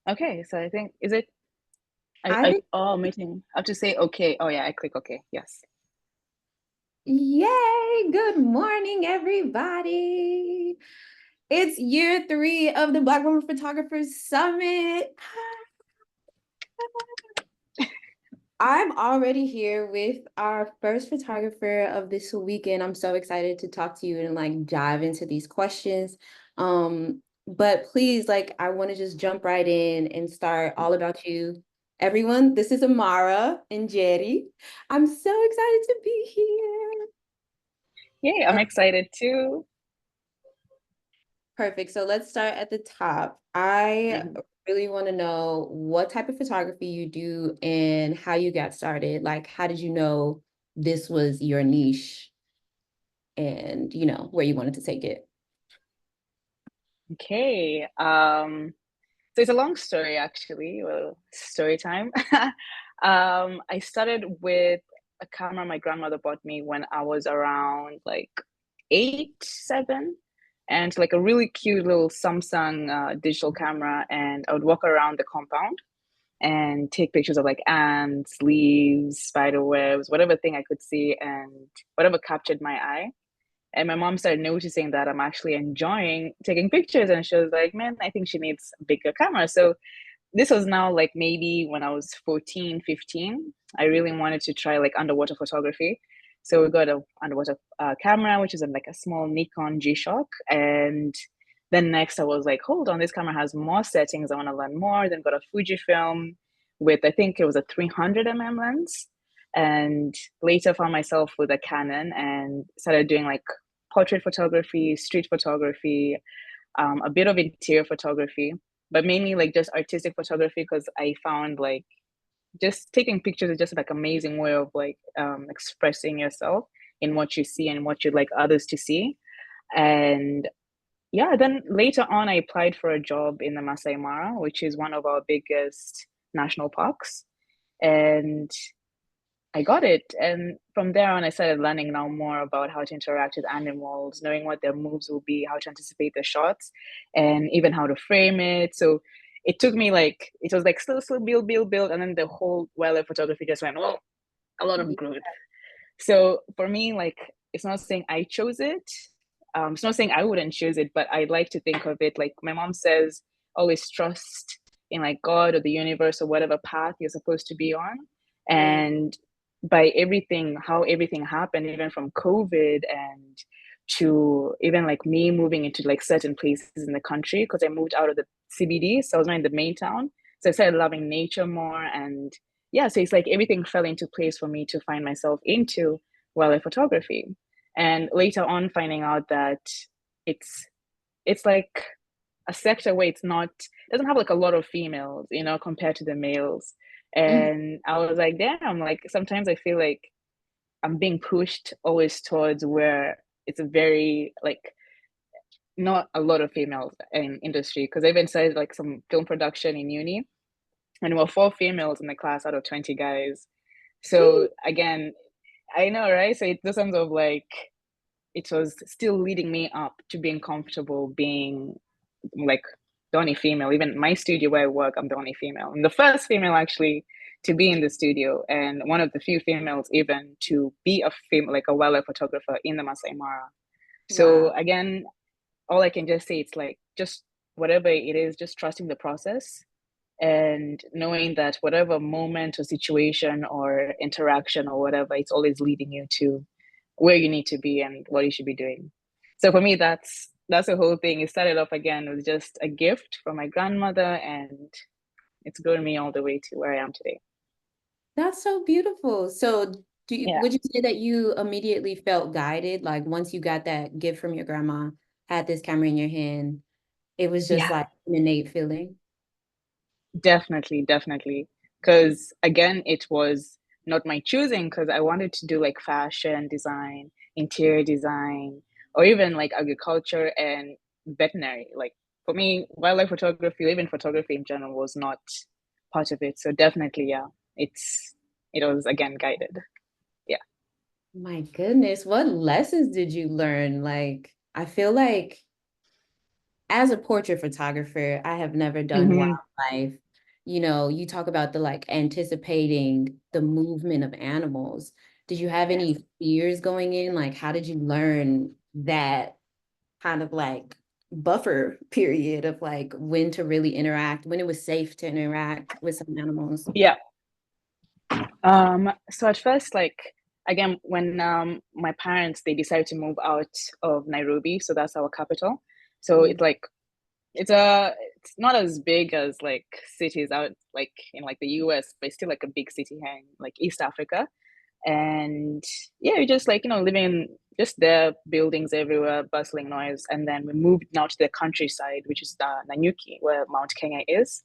Okay, so I think is it I think, oh meeting. I have to say okay. Oh yeah, I click okay. Yes. yay! Good morning, everybody. It's year three of the Black Women Photographers Summit. I'm already here with our first photographer of this weekend. I'm so excited to talk to you and like dive into these questions. But please, like, I want to just jump right in and start all about you. Everyone, this is Imara and Njeri. I'm so excited to be here. Yay, I'm excited too. Perfect. So let's start at the top. I Mhm. really want to know what type of photography you do and how you got started. Like, how did you know this was your niche and, where you wanted to take it? Okay. So it's a long story actually. Well, story time. I started with a camera my grandmother bought me when I was around like 8, 7, and like a really cute little Samsung digital camera, and I would walk around the compound and take pictures of like ants, leaves, spider webs, whatever thing I could see, and whatever captured my eye. And my mom started noticing that I'm actually enjoying taking pictures. And she was like, man, I think she needs a bigger camera. So this was now like maybe when I was 14, 15. I really wanted to try like underwater photography. So we got a underwater camera, which is like a small Nikon G-Shock. And then next I was like, hold on, this camera has more settings. I want to learn more. Then got a Fujifilm with, I think it was a 300 lens. And later found myself with a Canon and started doing like portrait photography, street photography, a bit of interior photography, but mainly like just artistic photography because I found like just taking pictures is just like amazing way of like expressing yourself in what you see and what you'd like others to see. And yeah, then later on, I applied for a job in the Masai Mara, which is one of our biggest national parks. And I got it. And from there on, I started learning now more about how to interact with animals, knowing what their moves will be, how to anticipate the shots, and even how to frame it. So it took me like, it was like slow, slow, build, build, build. And then the whole wildlife photography just went, oh, a lot of growth. So for me, like, it's not saying I chose it. It's not saying I wouldn't choose it, but I like to think of it like my mom says, always trust in like God or the universe or whatever path you're supposed to be on. Mm, And by everything, how everything happened, even from COVID and to even like me moving into like certain places in the country, because I moved out of the CBD. So I was not in the main town. So I started loving nature more. And yeah, so it's like everything fell into place for me to find myself into wildlife photography. And later on, finding out that it's it's like a sector where it's not doesn't have like a lot of females, compared to the males. mm, And I was like, damn, like sometimes I feel like I'm being pushed always towards where it's a very like not a lot of females in industry because I even studied like some film production in uni and we were 4 females in the class out of 20 guys. So gee, again, I know, right? So it's some of like it was still leading me up to being comfortable being like the only female. Even my studio where I work, I'm the only female. I'm the first female actually to be in the studio, and one of the few females even to be a female, like a wildlife photographer in the Masai Mara. wow. So again, all I can just say it's like just whatever it is, just trusting the process and knowing that whatever moment or situation or interaction or whatever, it's always leading you to where you need to be and what you should be doing. So for me, that's the whole thing. It started off again with just a gift from my grandmother, and it's grown me all the way to where I am today. That's so beautiful. So, Yeah, would you say that you immediately felt guided? Like once you got that gift from your grandma, had this camera in your hand, it was just yeah, like an innate feeling. definitely, definitely. Because again, it was not my choosing because I wanted to do like fashion design, interior design, or even like agriculture and veterinary. Like for me, wildlife photography, even photography in general, was not part of it. So definitely, yeah, it was again guided. Yeah. My goodness, what lessons did you learn? Like, I feel like as a portrait photographer, I have never done Hmm. wildlife. You know, you talk about the like anticipating the movement of animals. Did you have Yes. any fears going in? Like, how did you learn that kind of like buffer period of like when to really interact, when it was safe to interact with some animals? Yeah. So at first, like again, when my parents they decided to move out of Nairobi, so that's our capital. So Mhm. it's like it's not as big as like cities out like in like the US, but it's still like a big city here in like East Africa. And yeah, we just like, living just there, buildings everywhere, bustling noise. And then we moved now to the countryside, which is Nanyuki, where Mount Kenya is.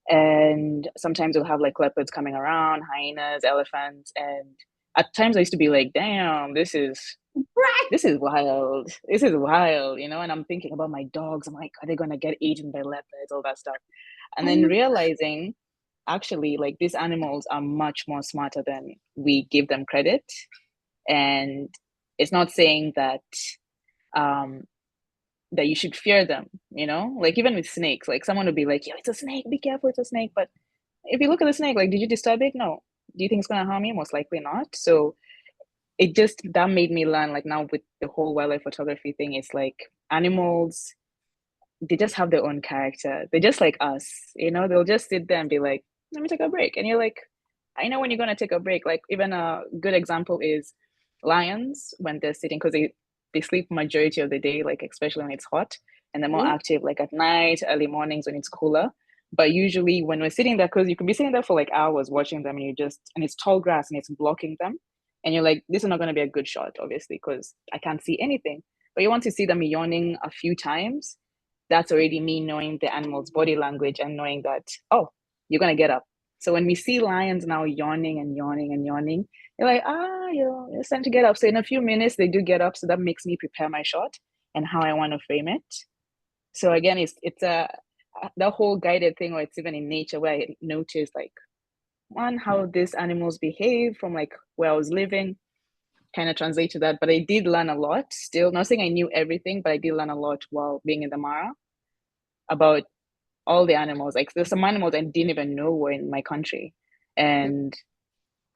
And sometimes we'll have like leopards coming around, hyenas, elephants, and at times I used to be like, damn, Right. this is wild. This is wild, and I'm thinking about my dogs. I'm like, are they gonna get eaten by leopards, all that stuff? And Oh then my, realizing actually like these animals are much more smarter than we give them credit. And it's not saying um that you should fear them, like even with snakes, like someone would be like, yo, it's a snake, be careful, it's a snake. But if you look at the snake, like, did you disturb it? No. Do you think it's gonna harm you? Most likely not. So it just that made me learn, like now with the whole wildlife photography thing, it's like animals, they just have their own character. They're just like us, they'll just sit there and be like, let me take a break. And you're like, I know when you're gonna take a break. Like even a good example is lions when they're sitting, because they sleep majority of the day, like especially when it's hot, and they're more yeah. active like at night, early mornings when it's cooler. But usually when we're sitting there, because you can be sitting there for like hours watching them, and and it's tall grass and it's blocking them, and you're like, this is not going to be a good shot, obviously, because I can't see anything. But you want to see them yawning a few times, that's already me knowing the animal's body language and knowing that, oh, you're going to get up. So when we see lions now yawning and yawning and yawning, you're like, it's time to get up. So in a few minutes, they do get up. So that makes me prepare my shot and how I want to frame it. So again, it's a the whole guided thing, or it's even in nature where I noticed like one how these animals behave from like where I was living, kind of translate to that. But I did learn a lot. Still, not saying I knew everything, but I did learn a lot while being in the Mara about all the animals. Like there's some animals I didn't even know were in my country. And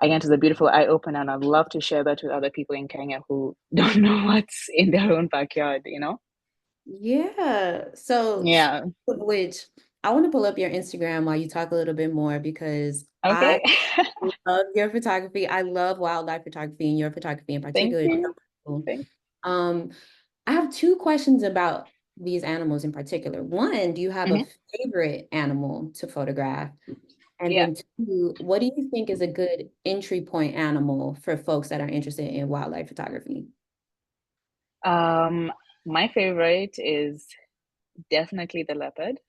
again, it's a beautiful eye opener, and I'd love to share that with other people in Kenya who don't know what's in their own backyard. Yeah. So, Yeah. of which I want to pull up your Instagram while you talk a little bit more because I Okay. love your photography. I love wildlife photography and your photography in Thank particular. It's you. so cool. Thank Um, I have two questions about these animals in particular. One, do you have a Mhm. favorite animal to photograph? And Yeah. then two, what do you think is a good entry point animal for folks that are interested in wildlife photography? Um, my favorite is definitely the leopard,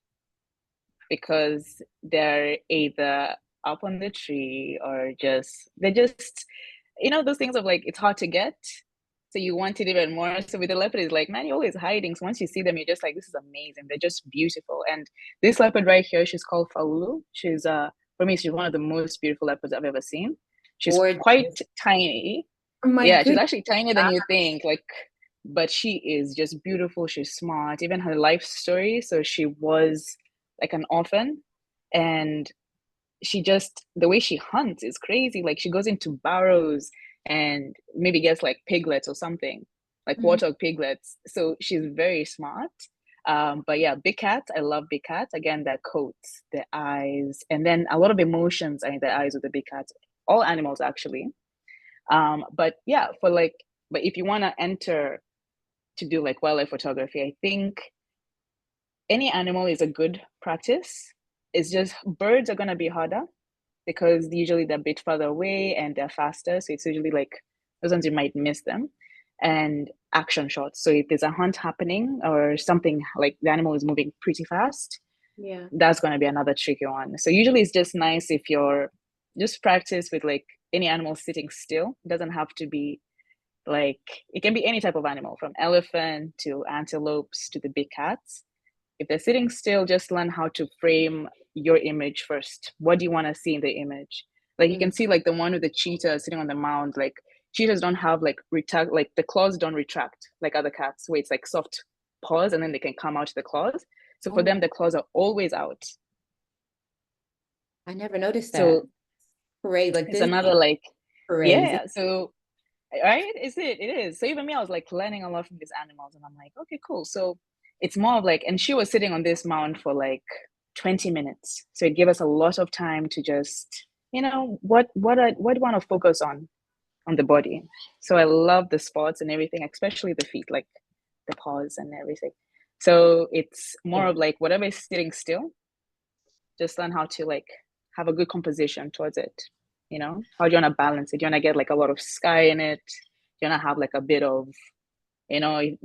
because they're either up on the tree or they're just those things of like it's hard to get, so you want it even more. So with the leopard, it's like, man, you're always hiding, so once you see them you're just like, this is amazing, they're just beautiful. And this leopard right here, she's called Faulu. She's for me, she's one of the most beautiful leopards I've ever seen. She's quite Gorgeous. tiny. Oh my Yeah, she's goodness. actually tinier than you think, like, but she is just beautiful. She's smart. Even her life story. So she was like an orphan, and she just the way she hunts is crazy. Like she goes into burrows and maybe gets like piglets or something, like Mhm. warthog piglets. So she's very smart. But yeah, big cats. I love big cats. Again, their coats, their eyes, and then a lot of emotions are in their eyes with the big cats. All animals actually. But yeah, but if you want to enter to do like wildlife photography, I think any animal is a good practice. It's just birds are gonna be harder because usually they're a bit further away and they're faster. So it's usually like those ones you might miss them. And action shots. So if there's a hunt happening or something like the animal is moving pretty fast, Yeah. that's going to be another tricky one. So usually it's just nice if you're just practice with like any animal sitting still. It doesn't have to be like, it can be any type of animal from elephant to antelopes to the big cats. If they're sitting still, just learn how to frame your image first. What do you want to see in the image? Like you Mm. can see like the one with the cheetah sitting on the mound, like cheetahs don't have like retract, like the claws don't retract like other cats where it's like soft paws and then they can come out to the claws. So for Oh, them, the claws are always out. I never noticed that. So Great. Like it's this another is like, crazy. yeah. So right, is it? It is. So even me, I was like learning a lot from these animals, and I'm like, okay, cool. So it's more of like, and she was sitting on this mount for like 20 minutes. So it gave us a lot of time to just, what do you want to focus on the body. So I love the spots and everything, especially the feet, like the paws and everything. So it's more Yeah. of like whatever is sitting still, just learn how to like have a good composition towards it. How do you want to balance it? Do you want to get like a lot of sky in it? Do you want to have like a bit of,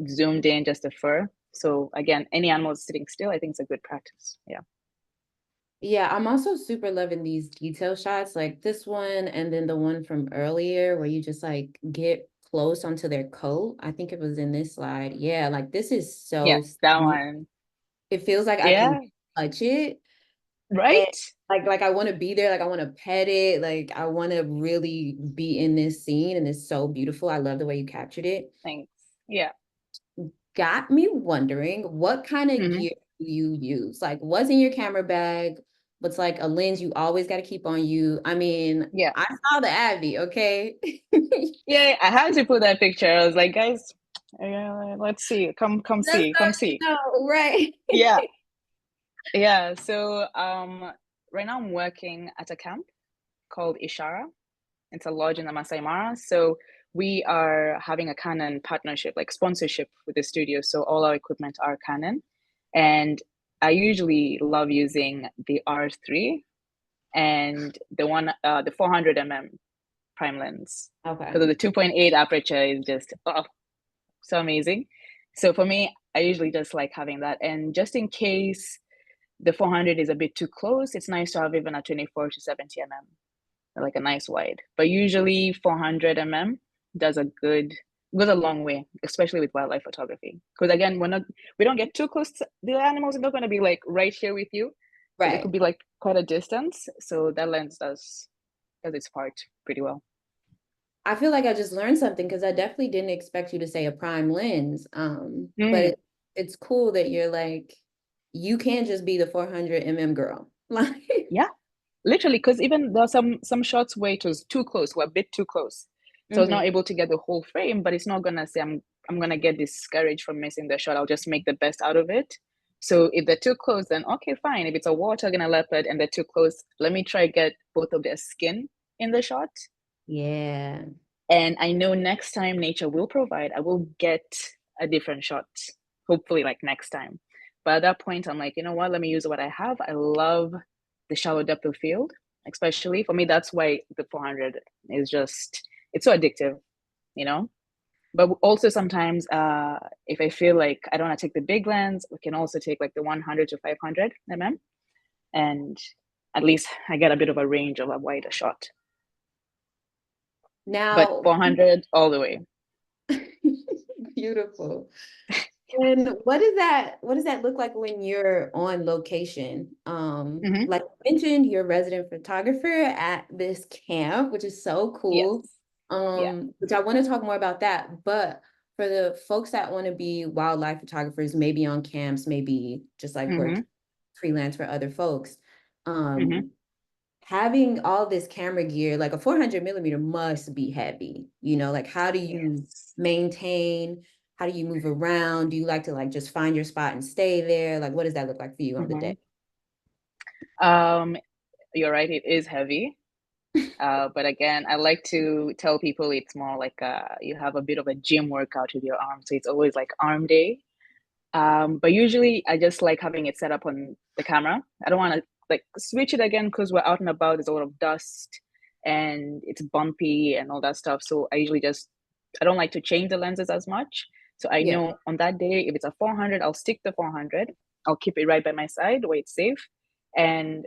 zoomed in just a fur? So again, any animal sitting still, I think it's a good practice. Yeah. Yeah, I'm also super loving these detail shots, like this one and then the one from earlier where you just like get close onto their coat. I think it was in this slide. Yeah, like this is so Yes, that smooth. one. It feels like I can Yeah. touch it. And Right. like I want to be there, like I want to pet it, like I want to really be in this scene and it's so beautiful. I love the way you captured it. Thanks. Yeah. Got me wondering what kind of Hmm. gear do you use? Like what's in your camera bag? What's like a lens you always got to keep on you? I mean, Yeah. I saw the Abby, okay? Yeah, I had to put that picture. I was like, guys, let's see. Come That's see. so Come see. you know, right? Yeah. Yeah. So right now I'm working at a camp called Ishara. It's a lodge in the Masai Mara. So we are having a Canon partnership, like sponsorship with the studio. So all our equipment are Canon. And I usually love using the R3 and the 400 prime lens, because Okay. of the 2.8 aperture is just so amazing. So for me, I usually just like having that. And just in case the 400 is a bit too close, it's nice to have even a 24 to 70 like a nice wide. But usually 400 does a good goes a long way, especially with wildlife photography. Because again, we don't get too close to the animals. They're not going to be like right here with you, so they could Right. be like quite a distance. So that lens does its part pretty well. I feel like I just learned something because I definitely didn't expect you to say a prime lens. But Mm, it's cool that you're like, you can't just be the 400 girl. Like, yeah, literally, because even there are some shots where it was too close, were a bit too close. So I was not mhm. able to get the whole frame, but it's not gonna say I'm gonna get discouraged from missing the shot. I'll just make the best out of it. So if they're too close, then okay, fine. If it's a warthog and a leopard and they're too close, let me try get both of their skin in the shot. Yeah. And I know next time nature will provide, I will get a different shot. Hopefully, like next time. But at that point, I'm like, you know what? Let me use what I have. I love the shallow depth of field, especially for me. That's why the 400 is just, it's so addictive, you know? But also sometimes, if I feel like I don't want to take the big lens, we can also take like the 100 to 500 and at least I get a bit of a range of a wider shot. But Now, 400 all the way. beautiful. And what does that look like when you're on location? Hmm. Like you mentioned, you're a resident photographer at this camp, which is so Yes. cool. Yeah. Which I want to talk more about that. But for the folks that want to be wildlife photographers, maybe on camps, maybe just like work Hmm. freelance for other folks, Hmm. um, having all this camera gear, like a 400 must be heavy, like how do you Yes. maintain, how do you move around? Do you like to like just find your spot and stay there? Like, what does that look like for you on the Hmm. day? Um, you're right, it is heavy. But again, I like to tell people it's more like you have a bit of a gym workout with your arm. So it's always like arm day. But usually I just like having it set up on the camera. I don't want to like switch it again because we're out and about. There's a lot of dust and it's bumpy and all that stuff. So I don't like to change the lenses as much. So I Yeah. know on that day, if it's a 400, I'll stick the 400. I'll keep it right by my side where it's safe. And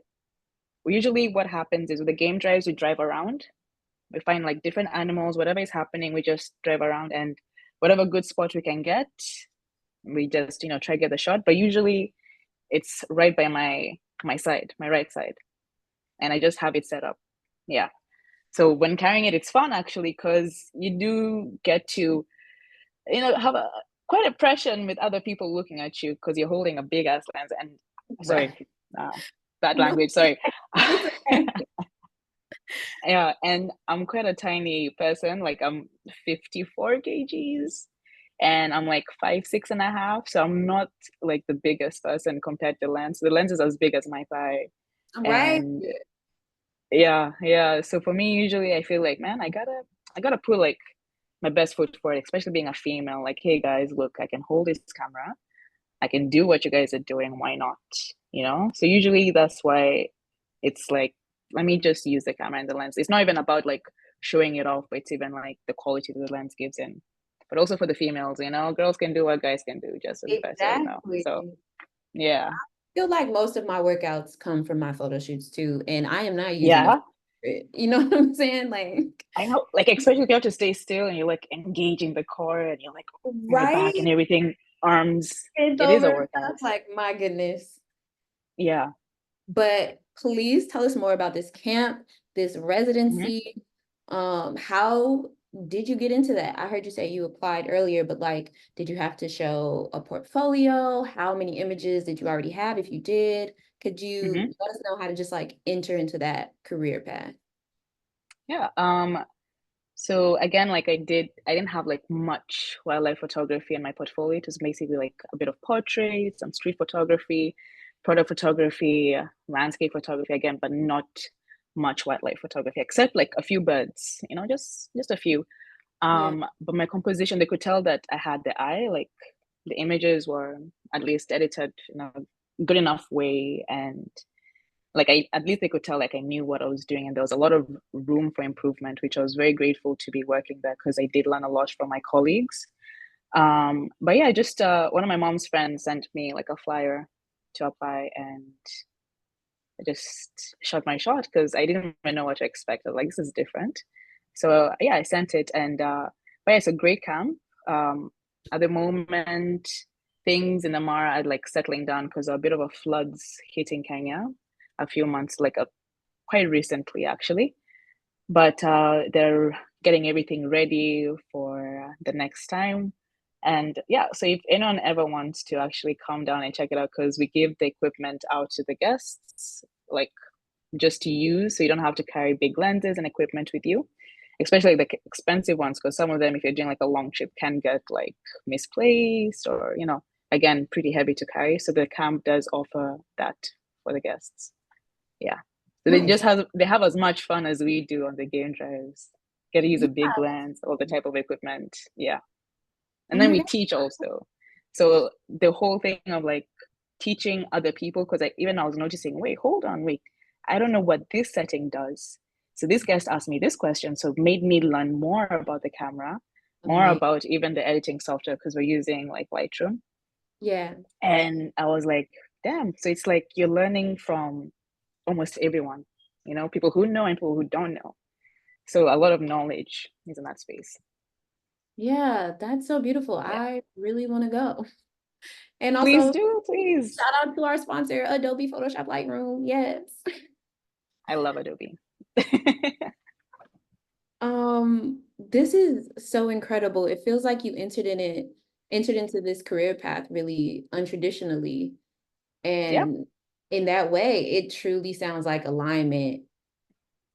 usually what happens is with the game drives, we drive around. We find like different animals, whatever is happening, we just drive around and whatever good spot we can get, we just try to get the shot. But usually it's right by my side, my right side, and I just have it set up. Yeah. So when carrying it, it's fun actually because you do get to have quite a pressure with other people looking at you because you're holding a big ass lens. And sorry, Right. uh, bad No, language. Sorry. it's okay. Yeah, and I'm quite a tiny person. Like I'm 54 kgs, and I'm like 5'6.5". So I'm not like the biggest person compared to lens. The lens is as big as my thigh, Right. and yeah, yeah. So for me, usually I feel like, man, I gotta put like my best foot forward, especially being a female. Like, hey guys, look, I can hold this camera. I can do what you guys are doing. Why not? You know? So usually that's why it's like, let me just use the camera and the lens. It's not even about like showing it off, but it's even like the quality that the lens gives in. But also for the females, you know, girls can do what guys can do just as better, you know. Exactly. So yeah. Feel like most of my workouts come from my photo shoots too, and I am not using Yeah. you know what I'm saying? Like, I know, like especially if you have to stay still and you're like engaging the core and you're like my back right? and everything, arms. It's It is a over workout. stuff. Like, my goodness. Yeah. But please tell us more about this camp, this Mhm. residency. How did you get into that? I heard you say you applied earlier, but like, did you have to show a portfolio? How many images did you already have? If you did, could Mhm. you let us know how to just like enter into that career path? Yeah. So again, like I didn't have like much wildlife photography in my portfolio. It was basically like a bit of portraits, some street photography, product photography, landscape photography again, but not much wildlife photography, except like a few birds, you know, just a few. Yeah. But my composition, they could tell that I had the eye, like the images were at least edited in a good enough way, and like I at least they could tell like I knew what I was doing, and there was a lot of room for improvement, which I was very grateful to be working there because I did learn a lot from my colleagues. But yeah, just one of my mom's friends sent me like a flyer to apply, and I just shot my shot because I didn't even know what to expect. I was like, this is different. So yeah, I sent it, and but yeah, it's a great camp. Um, at the moment, things in Imara are like settling down because a bit of a floods hitting Kenya a few months, like quite recently actually. But they're getting everything ready for the next time. And yeah, so if anyone ever wants to actually come down and check it out, because we give the equipment out to the guests, like just to use, so you don't have to carry big lenses and equipment with you, especially the expensive ones, because some of them, if you're doing like a long trip, can get like misplaced or, you know, again, pretty heavy to carry. So the camp does offer that for the guests. Yeah. So Nice. they have as much fun as we do on the game drives. Get to use a Yeah. big lens, all the type of equipment. Yeah. Oh And then my we God. teach also. So the whole thing of like teaching other people, because I was noticing, wait, hold on, wait, I don't know what this setting does. So this guest asked me this question, so it made me learn more about the camera, more Amazing. about even the editing software because we're using like Lightroom. Yeah. And I was like, damn. So it's like you're learning from almost everyone, you know, people who know and people who don't know. So a lot of knowledge is in that space. Yeah, that's so beautiful. Yeah. I really want to go. And Please also, do, please. shout out to our sponsor, Adobe Photoshop Lightroom. Yes. I love Adobe. This is so incredible. It feels like you entered into this career path really untraditionally. Yep. And in that way, it truly sounds like alignment.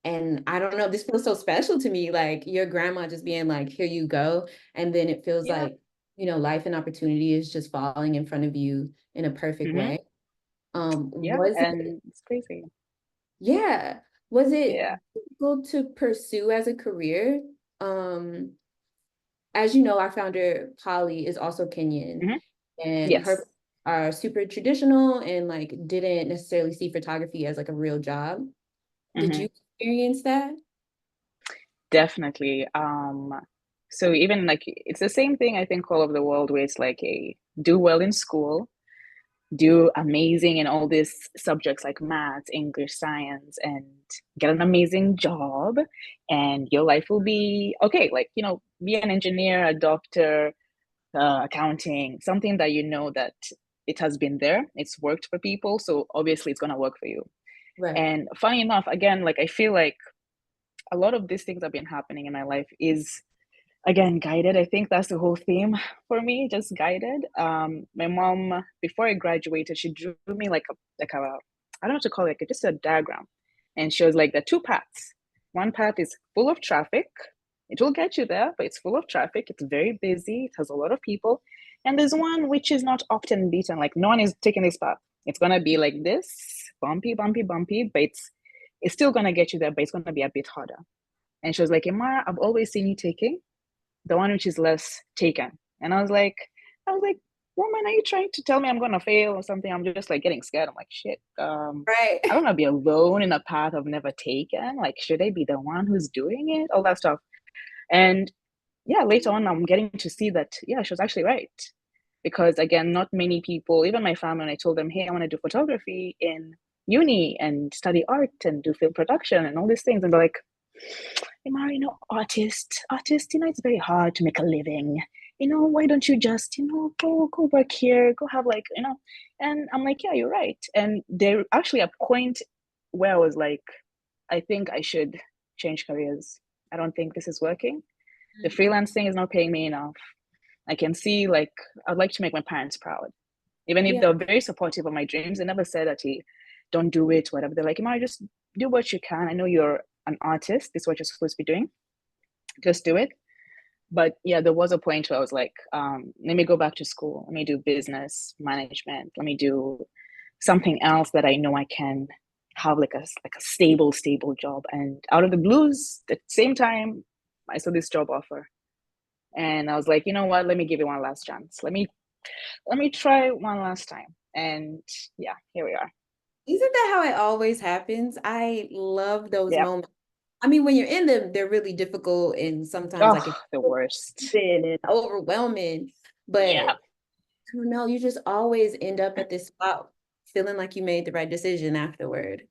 And I don't know, this feels so special to me. Like your grandma just being like, here you go. And then it feels Yeah. like, life and opportunity is just falling in front of you in a perfect Mm-hmm. way. Yeah. Was it, And it's crazy. yeah, was it Yeah. difficult to pursue as a career? As you know, our founder, Polly, is also Kenyan, Mm-hmm. and her Yes. are super traditional and like didn't necessarily see photography as like a real job. Did Mm-hmm. you experience that? Definitely. So even like it's the same thing I think all over the world where it's like a do well in school, do amazing in all these subjects like maths, English, science, and get an amazing job, and your life will be okay. Like, you know, be an engineer, a doctor, accounting, something that you know that it has been there, it's worked for people, so obviously it's going to work for you. Right. And funny enough, again, like I feel like a lot of these things have been happening in my life is again, guided. I think that's the whole theme for me, just guided. My mom, before I graduated, she drew me like a I don't know what to call it, like just a diagram. And she was like, the two paths. One path is full of traffic. It will get you there, but it's full of traffic. It's very busy. It has a lot of people. And there's one which is not often beaten. Like no one is taking this path. It's gonna be like this, bumpy, bumpy, bumpy, but it's still gonna get you there, but it's gonna be a bit harder. And she was like, Imara, I've always seen you taking the one which is less taken. And I was like, woman, are you trying to tell me I'm gonna fail or something? I'm just like getting scared. I'm like, shit. Right. I don't wanna be alone in a path I've never taken. Like, should I be the one who's doing it? All that stuff. And yeah, later on, I'm getting to see that, yeah, she was actually right. Because again, not many people, even my family, when I told them, hey, I want to do photography in uni and study art and do film production and all these things, and they're like, Imara, artist, it's very hard to make a living. Why don't you just, go work here, go have like. And I'm like, yeah, you're right. And they're actually a point where I was like, I think I should change careers. I don't think this is working. The freelance thing is not paying me enough. I can see like I'd like to make my parents proud. Even if Yeah. they're very supportive of my dreams, they never said that, hey, don't do it, whatever. They're like, Imara, just do what you can. I know you're an artist. This is what you're supposed to be doing. Just do it. But yeah, there was a point where I was like, let me go back to school. Let me do business management. Let me do something else that I know I can have like a stable job. And out of the blues, at the same time, I saw this job offer. And I was like, you know what? Let me give it one last chance. Let me try one last time. And yeah, here we are. Isn't that how it always happens? I love those Yeah. moments. I mean, when you're in them, they're really difficult and sometimes like Oh, it's the worst. and overwhelming. But Yeah. I don't know, you just always end up at this spot feeling like you made the right decision afterward.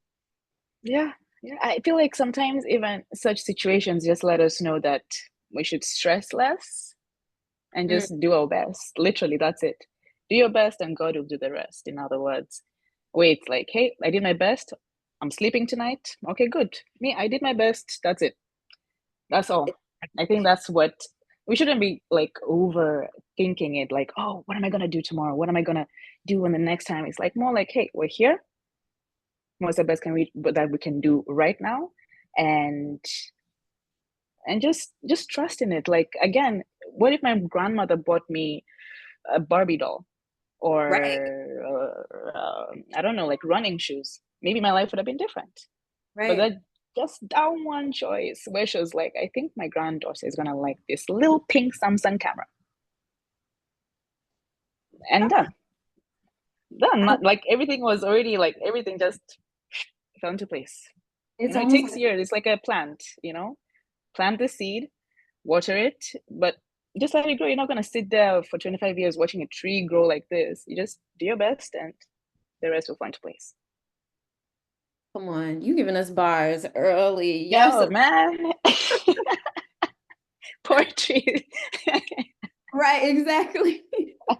Yeah. Yeah. I feel like sometimes even such situations just let us know that we should stress less and Mm. just do our best. Literally, that's it. Do your best and God will do the rest. In other words, wait, like, hey, I did my best. I'm sleeping tonight. Okay, good. Me, I did my best. That's it. That's all. I think that's what we shouldn't be like overthinking it. Like, oh, what am I gonna do tomorrow? What am I gonna do when the next time? It's like more like, hey, we're here. What's the best can we that we can do right now? And just trust in it. Like again, what if my grandmother bought me a Barbie doll Right, or I don't know, like running shoes? Maybe my life would have been different. But right. that just that one choice where she was like, I think my granddaughter is gonna like this little pink Samsung camera. And Ah, done. I, Not like everything was already like everything just fell into place. it's It almost takes like years. It's like a plant. Plant the seed, water it, but just let it grow. You're not gonna sit there for 25 years watching a tree grow like this. You just do your best and the rest will fall into place. come on, you giving us bars early. Yes, Yo, man. Poetry. right, exactly. But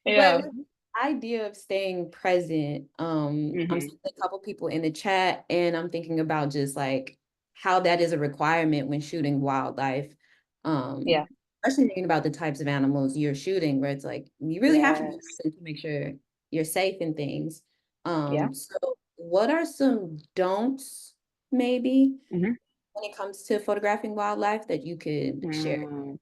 Yeah. with the idea of staying present, I'm Hmm. seeing a couple people in the chat, and I'm thinking about just like how that is a requirement when shooting wildlife. Yeah. Especially thinking about the types of animals you're shooting, where it's like you really have to be Yes. present to make sure you're safe and things. Yeah. So what are some don'ts maybe Hmm. when it comes to photographing wildlife that you could share? Mm.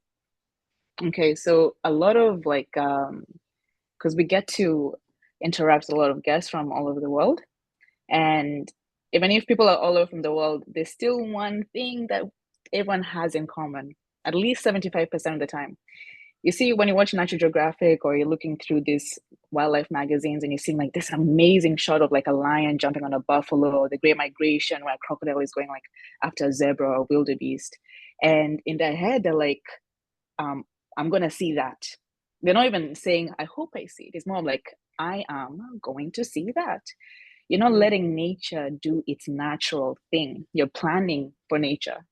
Okay, so a lot of like because we get to interact with a lot of guests from all over the world. And even if people are all over from the world, there's still one thing that everyone has in common, at least 75% of the time. You see, when you watch Natural Geographic or you're looking through these wildlife magazines and you see like this amazing shot of like a lion jumping on a buffalo or the Great Migration where a crocodile is going like after a zebra or wildebeest. And in their head, they're like, um, I'm gonna see that. They're not even saying, I hope I see it. It's more like, I am going to see that. You're not Mm. letting nature do its natural thing. You're planning for nature.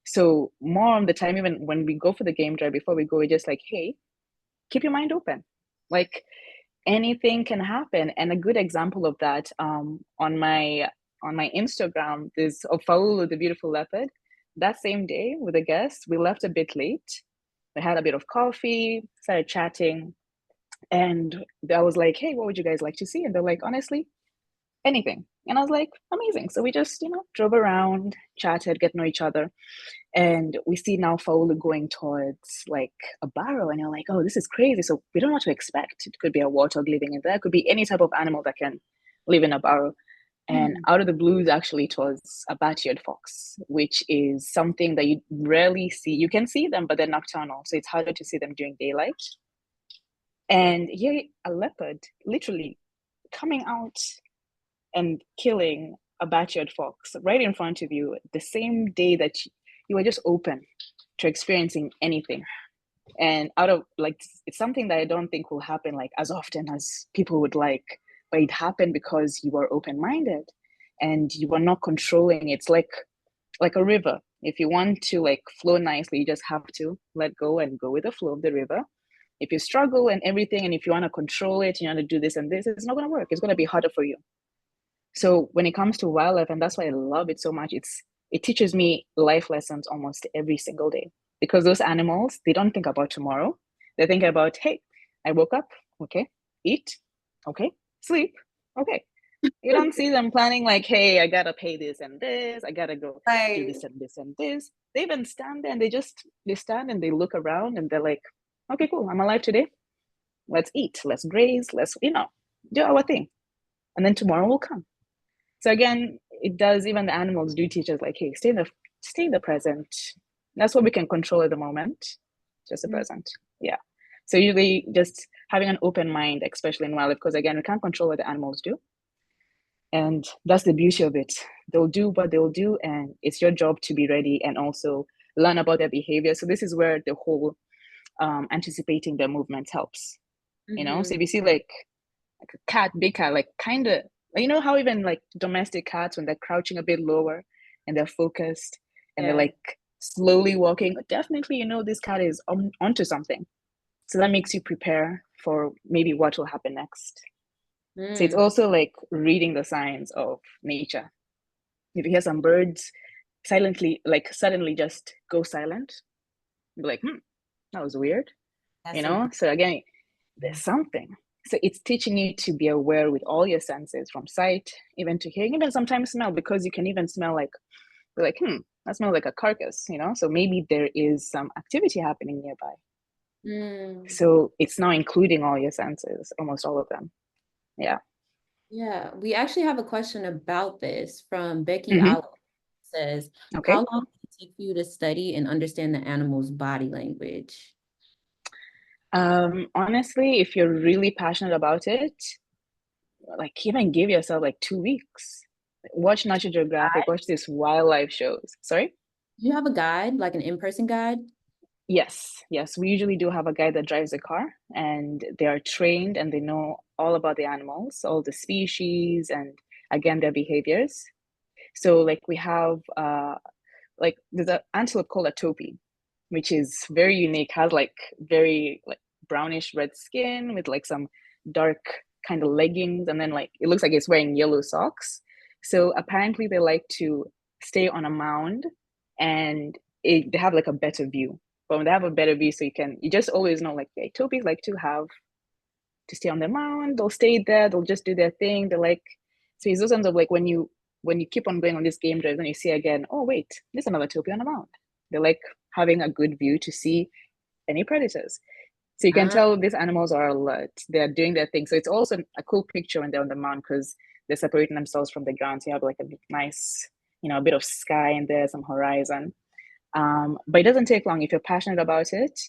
So more on the time, even when we go for the game drive, before we go, we're just like, hey, keep your mind open. Like anything can happen. And a good example of that, on my Instagram, there's Ofaulu, the beautiful leopard. that same day with the guests, we left a bit late. We had a bit of coffee, started chatting, and I was like, "Hey, what would you guys like to see?" And they're like, "Honestly, anything." And I was like, "Amazing." So we just, drove around, chatted, get to know each other. And we see now Faulu going towards like a barrow, and you're like, "Oh, this is crazy." So we don't know what to expect. It could be a warthog living in there, it could be any type of animal that can live in a barrow. And Mm. out of the blues, actually, it was a bat-eared fox, which is something that you rarely see. You can see them, but they're nocturnal, so it's harder to see them during daylight. And here, a leopard literally coming out and killing a bat-eared fox right in front of you the same day that you were just open to experiencing anything. And out of like, it's something that I don't think will happen like as often as people would like, but it happened because you were open-minded and you were not controlling. It's like a river. If you want to like flow nicely, you just have to let go and go with the flow of the river. If you struggle and everything, and if you want to control it, you want to do this and this, it's not going to work. It's going to be harder for you. So when it comes to wildlife, and that's why I love it so much, it teaches me life lessons almost every single day, because those animals, they don't think about tomorrow. They think about, hey, I woke up, okay, eat, okay, sleep, okay. You don't see them planning like, hey, I gotta pay this and this, I gotta go do Right. this and this and this. They even stand there and they stand and they look around and they're like, okay, cool, I'm alive today. Let's eat, let's graze, let's, do our thing. And then tomorrow will come. So again, it does, even the animals do teach us like, hey, stay in the present. That's what we can control at the moment, just the Mm. present. Yeah. So usually just having an open mind, especially in wildlife, because again, we can't control what the animals do. And that's the beauty of it. They'll do what they'll do, and it's your job to be ready and also learn about their behavior. So this is where the whole anticipating their movements helps. So Mhm. if you see like a cat, big cat, like kind of, how even like domestic cats, when they're crouching a bit lower and they're focused and they're Yeah. like slowly walking, definitely, this cat is onto something. So that makes you prepare for maybe what will happen next. So it's Mm. also like reading the signs of nature. If you hear some birds silently, like suddenly just go silent, be like, that was weird, That's important. So again, there's something. So it's teaching you to be aware with all your senses, from sight, even to hearing, even sometimes smell, because you can even smell like, that smells like a carcass, So maybe there is some activity happening nearby. Mm. So it's now including all your senses, almost all of them. Yeah. Yeah, we actually have a question about this from Becky Hmm. Allen. Says, how Okay. long does it take for you to study and understand the animal's body language? Honestly, if you're really passionate about it, like even give yourself like 2 weeks. Watch National Geographic, watch these wildlife shows. Sorry? Do you have a guide, like an in-person guide? Yes, yes. We usually do have a guy that drives the car, and they are trained and they know all about the animals, all the species, and again, their behaviors. So, like, we have, like, there's an antelope called a topi, which is very unique, has like very like brownish red skin with like some dark kind of leggings, and then like it looks like it's wearing yellow socks. So apparently they like to stay on a mound, and they have like a better view. But when they have a better view, so you just always know like, yeah, topies like to have to stay on the mound. They'll stay there. They'll just do their thing. They're like, so it's those kinds of like when you keep on going on this game drive, and you see again, oh wait, there's another topi on the mound. They're like having a good view to see any predators. So you can Ah, tell these animals are alert. They are doing their thing. So it's also a cool picture when they're on the mound, because they're separating themselves from the ground. So you have like a nice, a bit of sky in there, some horizon. But it doesn't take long if you're passionate about it.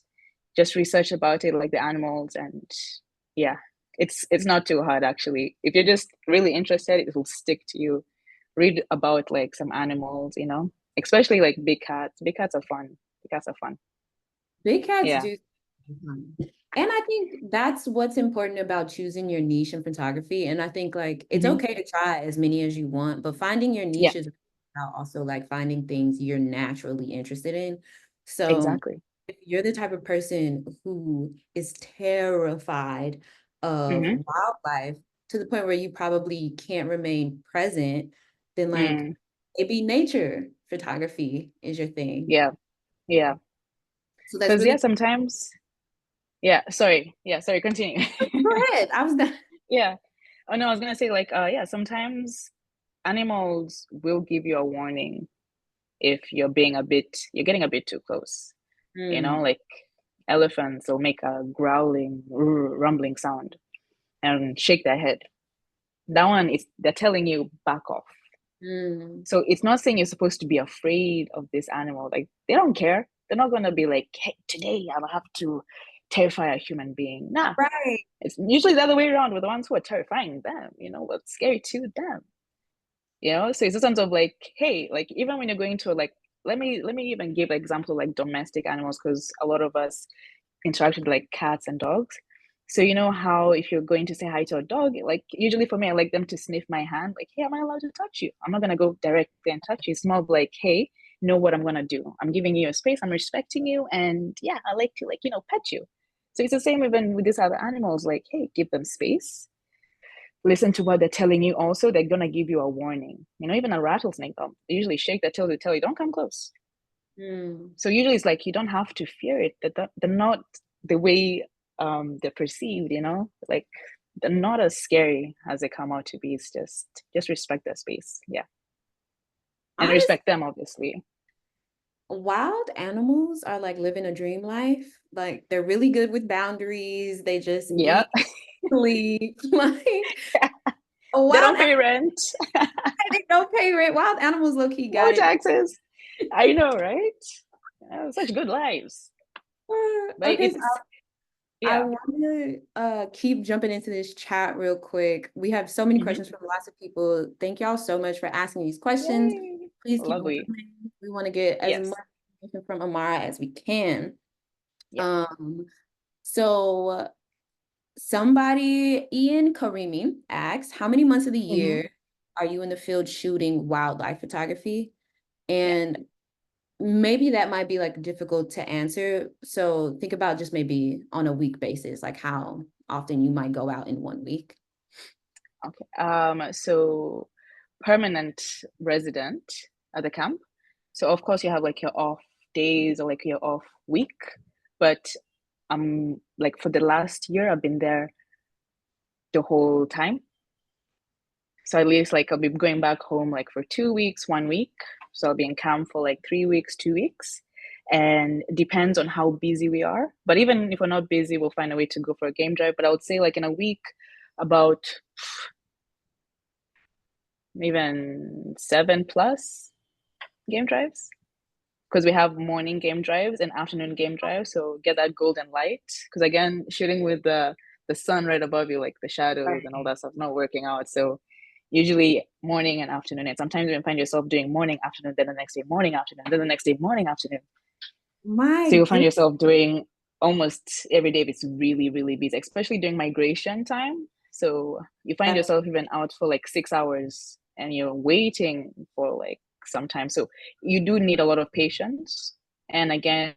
Just research about it, like the animals, and yeah, it's not too hard actually. If you're just really interested, it will stick to you. Read about like some animals, especially like big cats. Big cats are fun. Big cats are fun. big cats Yeah. do. And I think that's what's important about choosing your niche in photography. And I think like it's Hmm. okay to try as many as you want, but finding your Yeah. niche is about also like finding things you're naturally interested in. So Exactly. if you're the type of person who is terrified of Hmm. wildlife to the point where you probably can't remain present, then like Mm. maybe nature photography is your thing. Yeah, yeah. So that's Because yeah, really sometimes yeah, sorry, continue. go ahead. I was done. Yeah. Oh no, I was gonna say like yeah, sometimes animals will give you a warning if you're getting a bit too close. You know, Mm, like elephants will make a growling, rumbling sound and shake their head. That one is they're telling you back off. mm. So it's not saying you're supposed to be afraid of this animal. Like they don't care. They're not gonna be like, hey, today I'll have to terrify a human being. Nah. Right. It's usually the other way around with the ones who are terrifying them, what's scary to them. So it's a sense of like, hey, like even when you're going to like let me even give an example like domestic animals because a lot of us interact with like cats and dogs. So you know how if you're going to say hi to a dog, like usually for me, I like them to sniff my hand, like, hey, am I allowed to touch you? I'm not gonna go directly and touch you. It's more of like, hey, know what I'm gonna do. I'm giving you a space, I'm respecting you, and yeah, I like to like, pet you. So it's the same even with these other animals, like, hey, give them space. Listen to what they're telling you also. They're gonna give you a warning. Even a rattlesnake, they usually shake their tail to tell you, don't come close. Mm. So usually it's like you don't have to fear it. They're not the way they're perceived, like they're not as scary as they come out to be. It's just respect their space. Yeah. And Honestly, respect them obviously. wild animals are like living a dream life. Like they're really good with boundaries. They just Yeah. eat, sleep. Like a They wild don't animal, pay rent, they don't pay rent. Wild animals low key no got it. taxes. I know, right? Such good lives. But Okay, so it's I yeah. want to keep jumping into this chat real quick. We have so many Hmm. questions from lots of people. Thank y'all so much for asking these questions. Yay. Please keep them Lovely. coming. We want to get as much Yes. information from Imara as we can. Yeah. Um, so somebody, Ian Karimi asks, how many months of the Hmm. year are you in the field shooting wildlife photography? Yeah. And maybe that might be like difficult to answer. So think about just maybe on a week basis, like how often you might go out in 1 week. Okay. So permanent resident at the camp. So of course you have like your off days or like your off week, but like for the last year I've been there the whole time. So at least like I'll be going back home like for 2 weeks, 1 week. So I'll be in camp for like 3 weeks, 2 weeks. And it depends on how busy we are. But even if we're not busy, we'll find a way to go for a game drive. But I would say like in a week, about even 7+ game drives because we have morning game drives and afternoon game drives. So get that golden light. Because again, shooting with the sun right above you, like the shadows and all Right. that stuff, not working out. So usually morning and afternoon. And sometimes you find yourself doing morning, afternoon, then the next day morning, afternoon, then the next day morning, afternoon. So My you'll find goodness. yourself doing almost every day if it's really, really busy, especially during migration time. So you find yourself even out for like 6 hours and you're waiting for like some time. So you do need a lot of patience. And again,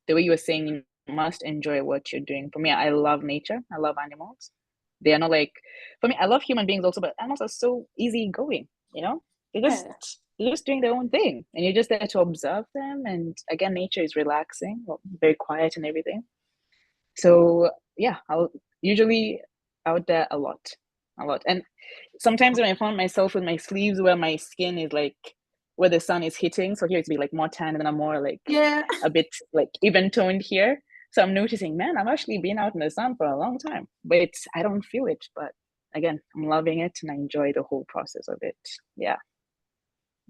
the way you were saying, you must enjoy what you're doing. For me, I love nature. I love animals. They are not like, for me, I love human beings also, but animals are so easygoing, you know? They're just Yeah. they're just doing their own thing. And you're just there to observe them. And again, nature is relaxing, well, very quiet and everything. So yeah, I'll usually out there a lot. A lot. And sometimes when I found myself with my sleeves where my skin is like where the sun is hitting. So here it's be like more tan and then I'm more like Yeah. a bit like even toned here. So I'm noticing, man, I've actually been out in the sun for a long time. But I don't feel it. But again, I'm loving it and I enjoy the whole process of it. Yeah.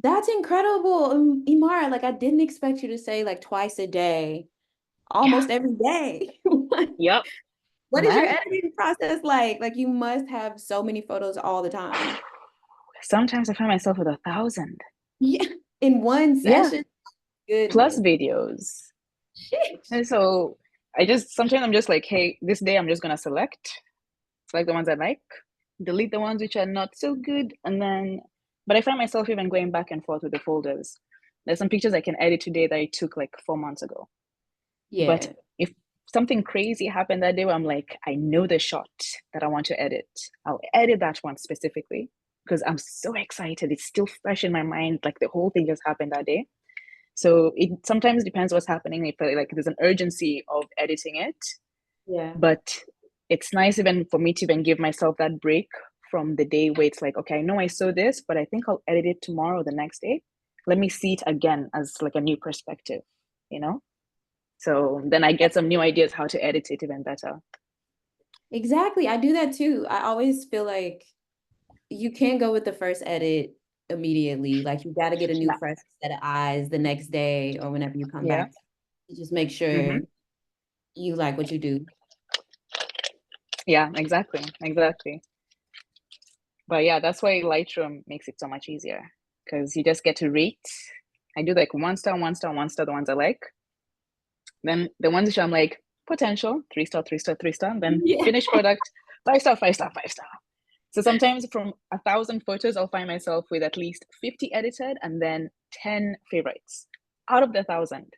That's incredible. Imara, like I didn't expect you to say like twice a day, Yeah. almost every day. Yep. What is your Man. editing process like? Like you must have so many photos all the time. Sometimes I find myself with 1,000. Yeah. In one Yeah. session? Plus Goodness. videos. Shit. And so sometimes I'm just like, hey, this day I'm just gonna select the ones I like, delete the ones which are not so good, and then but I find myself even going back and forth with the folders. There's some pictures I can edit today that I took like 4 months ago. But Yeah. if something crazy happened that day where I'm like, I know the shot that I want to edit, I'll edit that one specifically. because I'm so excited. It's still fresh in my mind, like the whole thing just happened that day. So it sometimes depends what's happening. If like there's an urgency of editing it, Yeah. but it's nice even for me to even give myself that break from the day where it's like, okay, I know I saw this, but I think I'll edit it tomorrow or the next day. Let me see it again as like a new perspective, you know? So then I get some new ideas how to edit it even better. Exactly. I do that too. I always feel like you can't go with the first edit immediately. Like you got to get a new Yeah. fresh set of eyes the next day or whenever you come Yeah. back. Just make sure Mm-hmm. you like what you do. Yeah, exactly. Exactly. But yeah, that's why Lightroom makes it so much easier because you just get to rate. I do like one star, one star, one star, the ones I like. Then the ones which I'm like potential, 3 star, 3 star, 3 star. Then Yeah. finished product, 5 star, 5 star, 5 star. So sometimes from 1,000 photos, I'll find myself with at least 50 edited and then 10 favorites out of the 1,000.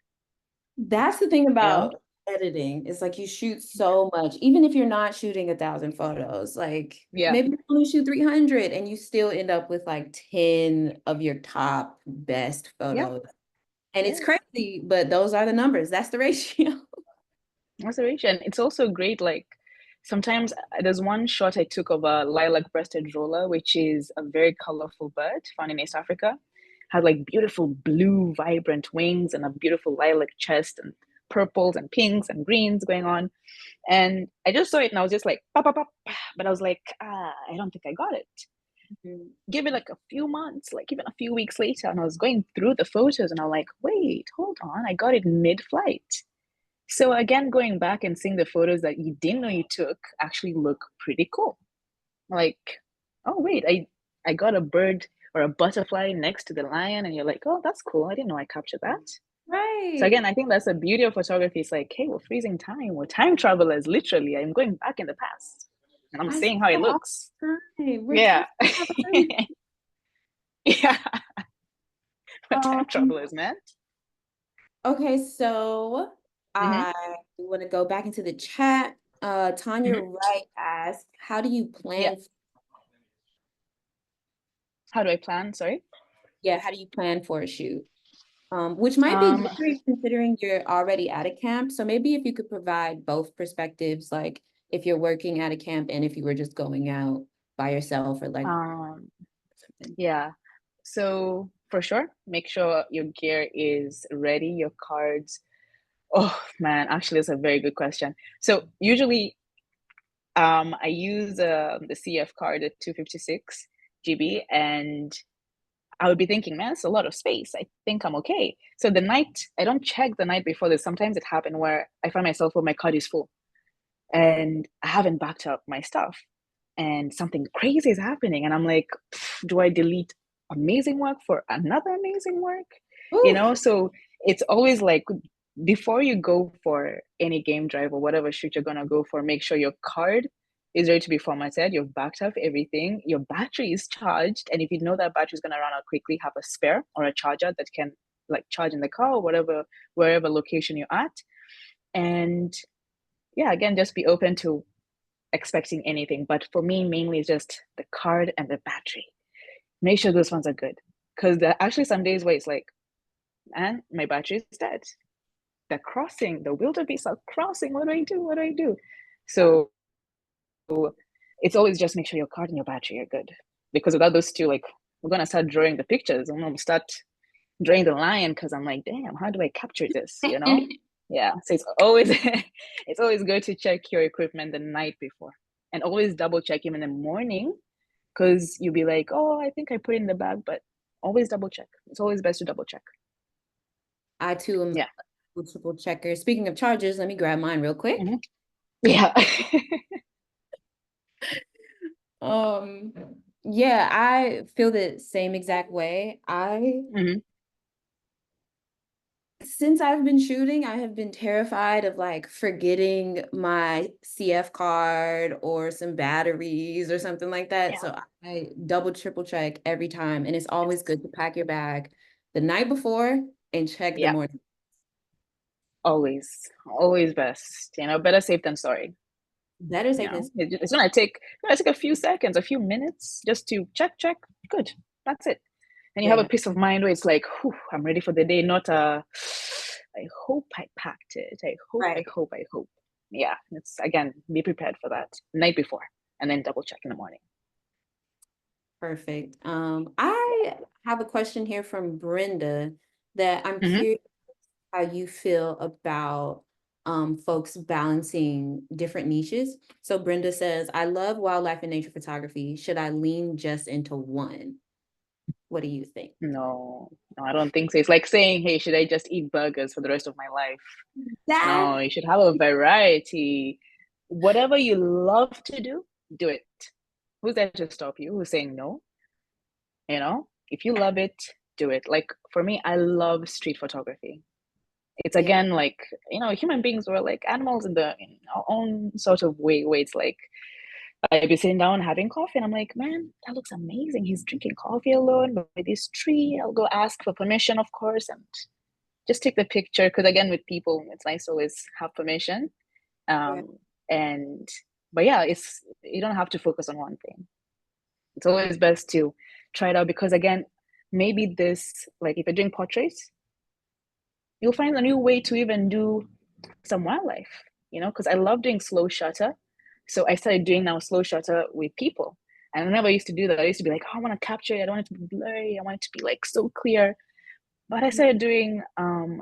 That's the thing You know? about editing. It's like you shoot so much, even if you're not shooting 1,000 photos, like Yeah. maybe you only shoot 300 and you still end up with like 10 of your top best Yeah. photos. And it's Yeah. crazy, but those are the numbers. That's the ratio. Observation. It's also great. Like sometimes there's one shot I took of a lilac-breasted roller, which is a very colorful bird found in East Africa. Had like beautiful blue, vibrant wings and a beautiful lilac chest and purples and pinks and greens going on. And I just saw it and I was just like, pop, pop, pop. But I was like, I don't think I got it. Give it like a few months, like even a few weeks later, and I was going through the photos and I'm like, wait, hold on, I got it mid-flight. So again, going back and seeing the photos that you didn't know you took actually look pretty cool. Like, oh wait, I got a bird or a butterfly next to the lion, and you're like, oh, that's cool. I didn't know I captured that. So Right. again, I think that's the beauty of photography. It's like, hey, we're freezing time. We're time travelers, literally. I'm going back in the past and I'm I say seeing how it that all looks. the time. We're time Yeah. travelers. Yeah. We're time Um, travelers, man. okay, so Hmm. I want to go back into the chat. Tanya Hmm. Wright asked, how do you Yeah. plan? How do I plan? Sorry. Yeah, how do you plan for a shoot? Which might be Um, different considering you're already at a camp. So maybe if you could provide both perspectives, like if you're working at a camp and if you were just going out by yourself or like um, something. yeah. So for sure, make sure your gear is ready, your cards. Oh man, actually, that's a very good question. So usually, I use the CF card at 256 GB, and I would be thinking, man, it's a lot of space. I think I'm okay. So the night, I don't check the night before this. Sometimes it happened where I find myself where my card is full and I haven't backed up my stuff and something crazy is happening. And I'm like, do I delete amazing work for another amazing work? You Ooh, know, so it's always like before you go for any game drive or whatever shoot you're gonna go for, make sure your card is ready to be formatted, you've backed up everything, your battery is charged, and if you know that battery is gonna run out quickly, have a spare or a charger that can like charge in the car or whatever, wherever location you're at. And yeah, again, just be open to expecting anything. But for me, mainly just the card and the battery. Make sure those ones are good. Because there are actually some days where it's like, man, my battery is dead. They're crossing, the wildebeest are crossing. What do I do? What do I do? So it's always just make sure your card and your battery are good. Because without those two, like we're gonna start drawing the pictures. I'm gonna start drawing the lion because I'm like, damn, how do I capture this? You know? Yeah. So it's always it's always good to check your equipment the night before. And always double check even in the morning because you'll be like, oh, I think I put it in the bag, but always double check. It's always best to double check. I too am Yeah. a triple checker. Speaking of chargers, let me grab mine real quick. Hmm. Yeah. Um, yeah, I feel the same exact way. Hmm. Since I've been shooting, I have been terrified of like forgetting my CF card or some batteries or something like that. Yeah. So I double, triple check every time. And it's always good to pack your bag the night before and check the Yeah. morning. Always. Always best. You know, better safe than sorry. Better You safe than know, it's gonna take a few seconds, a few minutes just to check. Good. That's it. And you have a yeah. peace of mind where it's like, whew, I'm ready for the day, not I hope I packed it. I hope, I Right. hope, I hope. Yeah, it's again, be prepared for that night before and then double check in the morning. Perfect. Yeah. I have a question here from Brenda that I'm Hmm. curious how you feel about folks balancing different niches. So Brenda says, I love wildlife and nature photography. Should I lean just into one? What do you think? No, no, I don't think so. It's like saying, hey, should I just eat burgers for the rest of my life? That No, you should have a variety. Whatever you love to do it. Who's there to stop you? Who's saying no? You know, if you love it, do it. Like for me, I love street photography. It's yeah, again like, human beings were like animals in our own sort of way, where it's like I'd be sitting down having coffee and I'm like, man, that looks amazing. He's drinking coffee alone by this tree. I'll go ask for permission, of course, and just take the picture. Because again, with people, it's nice to always have permission. yeah, Um, and but yeah, it's you don't have to focus on one thing. It's always best to try it out because again, maybe this like if you're doing portraits, you'll find a new way to even do some wildlife, because I love doing slow shutter. So I started doing now slow shutter with people. And I never used to do that. I used to be like, oh, I want to capture it. I don't want it to be blurry. I want it to be like so clear. But I started doing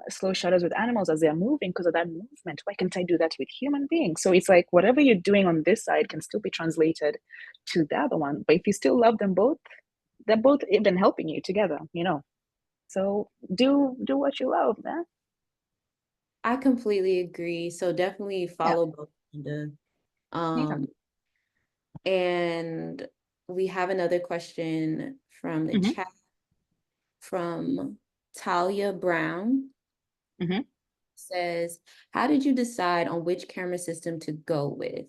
slow shutters with animals as they're moving because of that movement. Why can't I do that with human beings? So it's like whatever you're doing on this side can still be translated to the other one. But if you still love them both, they're both even helping you together. So do what you love, man. I completely agree. So definitely Yeah. follow both Brenda. Yeah. Um, and we have another question from the Hmm. chat from Talia Brown. Hmm. Says, how did you decide on which camera system to go with?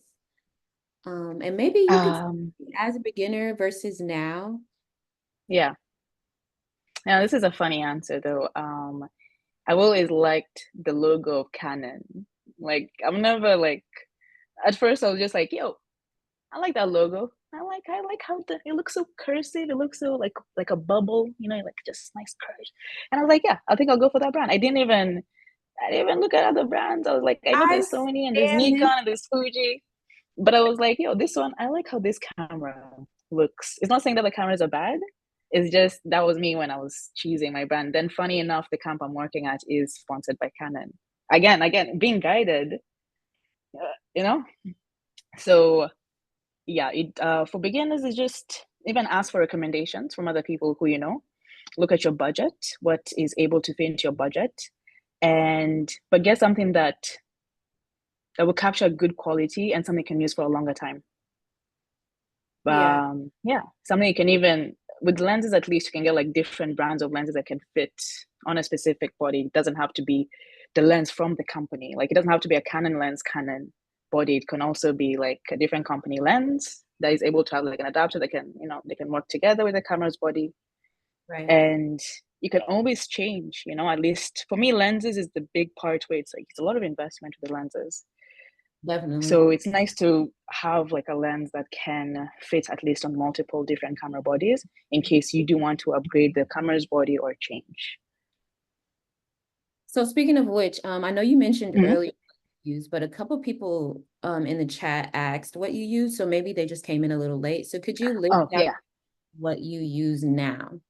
And maybe you could Um, as a beginner versus now. yeah. Now this is a funny answer though. I've always liked the logo of Canon. Like I'm never like at first I was just like, yo, I like that logo. I like how it looks so cursive. It looks so like a bubble, like just nice curve. And I was like, yeah, I think I'll go for that brand. I didn't even look at other brands. I was like, I know I there's Sony and there's stand this. Nikon and there's Fuji. But I was like, yo, this one, I like how this camera looks. It's not saying that the cameras are bad. It's just that was me when I was choosing my brand. Then, funny enough, the camp I'm working at is sponsored by Canon. Again, being guided, you know. So yeah, it for beginners is just even ask for recommendations from other people who you know. Look at your budget, what is able to fit into your budget, and but get something that will capture good quality and something you can use for a longer time. Yeah, Yeah, something you can even with lenses at least you can get like different brands of lenses that can fit on a specific body. It doesn't have to be the lens from the company. Like it doesn't have to be a Canon lens, Canon body. It can also be like a different company lens that is able to have like an adapter that can, they can work together with the camera's body. right. And you can always change, at least for me, lenses is the big part where it's like it's a lot of investment with the lenses. Definitely. So it's nice to have like a lens that can fit at least on multiple different camera bodies in case you do want to upgrade the camera's body or change. So speaking of which, I know you mentioned Mhm. earlier use, but a couple people in the chat asked what you use. So maybe they just came in a little late. So could you list Oh, out yeah. what you use now?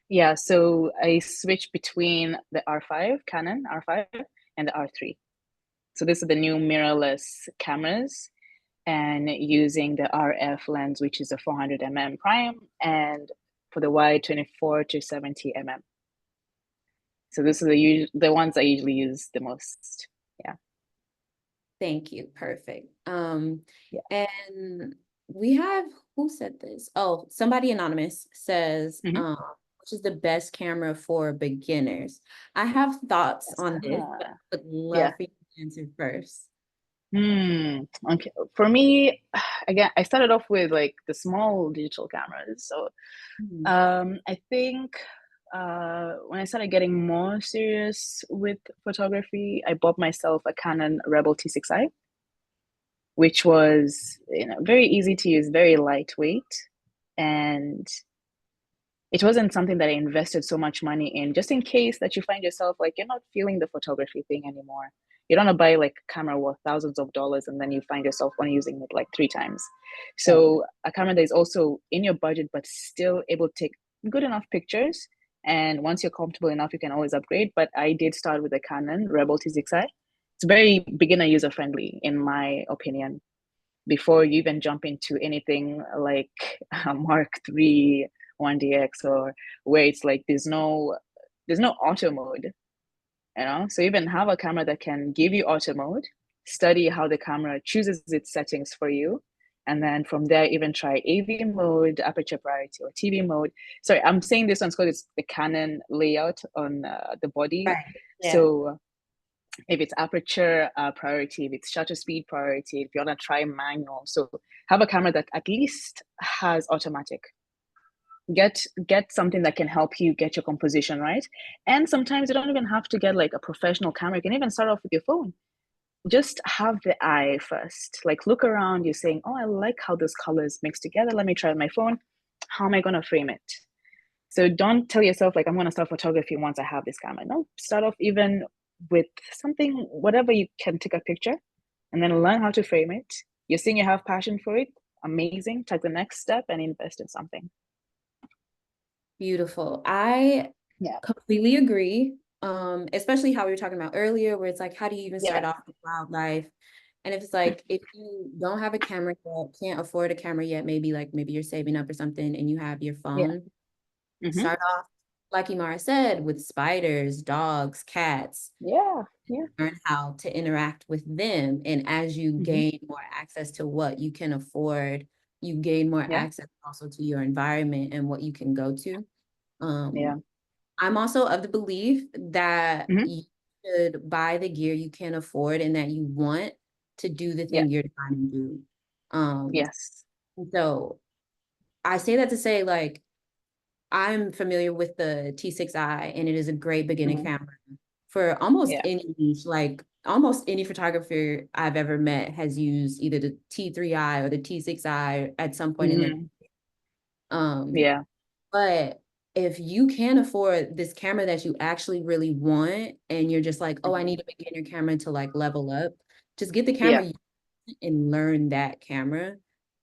Yeah. So I switched between the R5, Canon R5, and the R3. So this is the new mirrorless cameras and using the RF lens, which is a 400 mm prime, and for the wide 24 to 70 mm. So this is the ones I usually use the most. Yeah. Thank you. Perfect. Yeah. And we have who said this? Oh, somebody anonymous says, Hmm. which is the best camera for beginners? I have thoughts Yes. on this, but I would Yeah. love for you to answer first. Okay. For me, again, I started off with like the small digital cameras. So Mhm. I think when I started getting more serious with photography, I bought myself a Canon Rebel T6i. which was, very easy to use, very lightweight, and it wasn't something that I invested so much money in, just in case that you find yourself like you're not feeling the photography thing anymore. You don't want to buy like a camera worth thousands of dollars and then you find yourself only using it like three times. Right. So a camera that is also in your budget but still able to take good enough pictures. And once you're comfortable enough, you can always upgrade. But I did start with the Canon Rebel T6i. It's very beginner user friendly, in my opinion, before you even jump into anything like Mark III 1DX, or where it's like there's no auto mode, so even have a camera that can give you auto mode, study how the camera chooses its settings for you, and then from there even try AV mode, aperture priority, or TV mode. Sorry, I'm saying this one because it's the Canon layout on the body. Right. Yeah. So if it's aperture priority, if it's shutter speed priority, if you want to try manual, so have a camera that at least has automatic. Get something that can help you get your composition right. And sometimes you don't even have to get like a professional camera. You can even start off with your phone. Just have the eye first. Like look around, you're saying, oh, I like how those colors mix together. Let me try my phone. How am I going to frame it? So don't tell yourself like I'm going to start photography once I have this camera. No, start off even with something, whatever you can take a picture, and then learn how to frame it. You're seeing you have passion for it. Amazing. Take the next step and invest in something. Beautiful. I Yeah. completely agree. Especially how we were talking about earlier, where it's like, how do you even start Yeah. off with wildlife? And if it's like, if you don't have a camera yet, can't afford a camera yet, maybe you're saving up or something and you have your Yeah. phone, Mm-hmm. start off, like Imara said, with spiders, dogs, cats, Yeah. Yeah. learn how to interact with them. And as you Mm-hmm. gain more access to what you can afford, you gain more Yeah. access also to your environment and what you can go to. Yeah. I'm also of the belief that Mm-hmm. you should buy the gear you can afford and that you want to do the Yeah. thing you're trying to do. Um, Yes. so I say that to say, like, I'm familiar with the T6i, and it is a great beginning Mm-hmm. camera for almost Yeah. any niche. Like, almost any photographer I've ever met has used either the T3i or the T6i at some point in their Mm-hmm. um Yeah. But if you can't afford this camera that you actually really want, and you're just like, oh, I Mm-hmm. need a beginner camera to like level up, just get the camera Yeah. you want and learn that camera.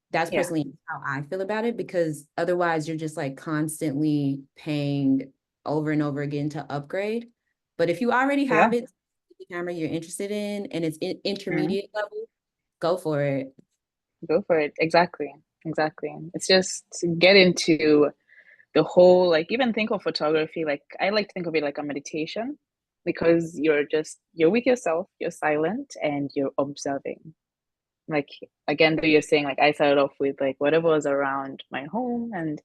That's Yeah. personally how I feel about it, because otherwise you're just like constantly paying over and over again to upgrade. But if you already Yeah. have it, the camera you're interested in, and it's Mm-hmm. intermediate level, go for it. Go for it. Exactly. Exactly. It's just to get into the whole, like, even think of photography, like I like to think of it like a meditation, because you're with yourself, you're silent, and you're observing. Like, again, though you're saying like I started off with like whatever was around my home, and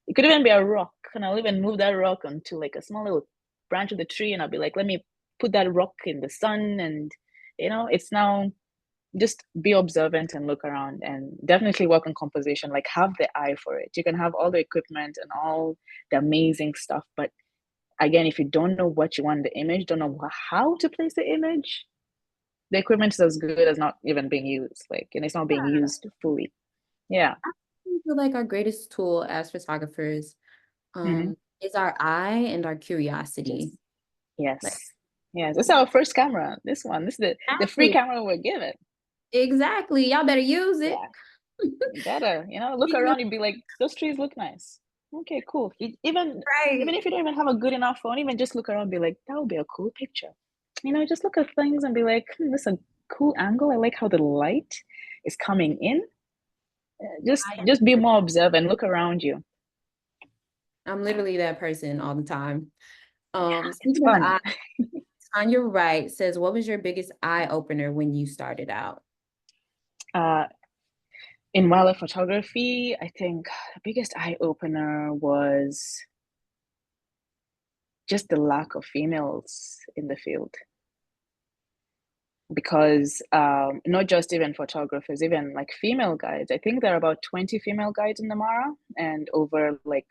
it could even be a rock, and I'll even move that rock onto like a small little branch of the tree, and I'll be like, let me put that rock in the sun, and it's now just be observant and look around, and definitely work on composition. Like, have the eye for it. You can have all the equipment and all the amazing stuff, but again, if you don't know what you want in the image, don't know how to place the image, the equipment is as good as not even being used, like, and it's not being used fully. Yeah. I feel like our greatest tool as photographers Hmm. is our eye and our Yes. curiosity. Like, Yes. Yes, this is our first camera. This is the free exactly, camera we're given. exactly. Y'all better use it. Yeah. You better, look You know, around and be like, those trees look nice. Okay, cool. Even right. if you don't even have a good enough phone, even just look around and be like, that would be a cool picture. Just look at things and be like, this is a cool angle. I like how the light is coming in. Just I just be more observant. Look around you. I'm literally that person all the time. Yeah, it's Speaking of fun. eye, on your right says, what was your biggest eye opener when you started out? Uh, in wildlife photography, I think the biggest eye opener was just the lack of females in the field, because not just even photographers, even like female guides. I think there are about 20 female guides in Namara and over like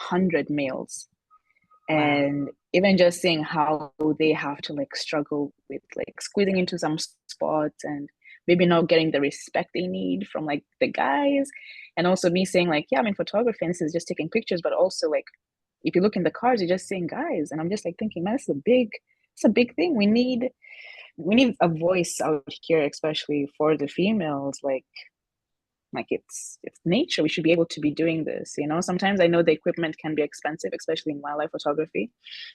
100 males. Wow. And even just seeing how they have to like struggle with like squeezing into some spots, and maybe not getting the respect they need from like the guys. And also me saying like, yeah, I'm in photography and this is just taking pictures, but also like if you look in the cars, you're just seeing guys. And I'm just like thinking, man, it's a big thing. We need a voice out here, especially for the females. Like it's nature. We should be able to be doing this, you know. Sometimes I know the equipment can be expensive, especially in wildlife photography,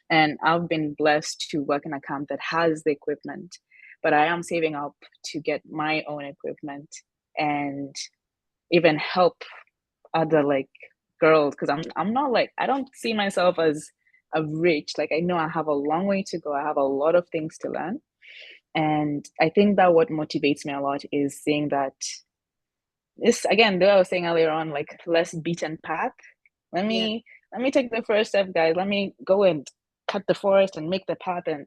and I've been blessed to work in a camp that has the equipment, but I am saving up to get my own equipment and even help other like girls, because I'm not like, I don't see myself as a rich, like I know I have a long way to go. I have a lot of things to learn, and I think that what motivates me a lot is seeing that this, again, though I was saying earlier on, like less beaten path. Let Yeah. me let me take the first step, guys. Let me go and cut the forest and make the path, and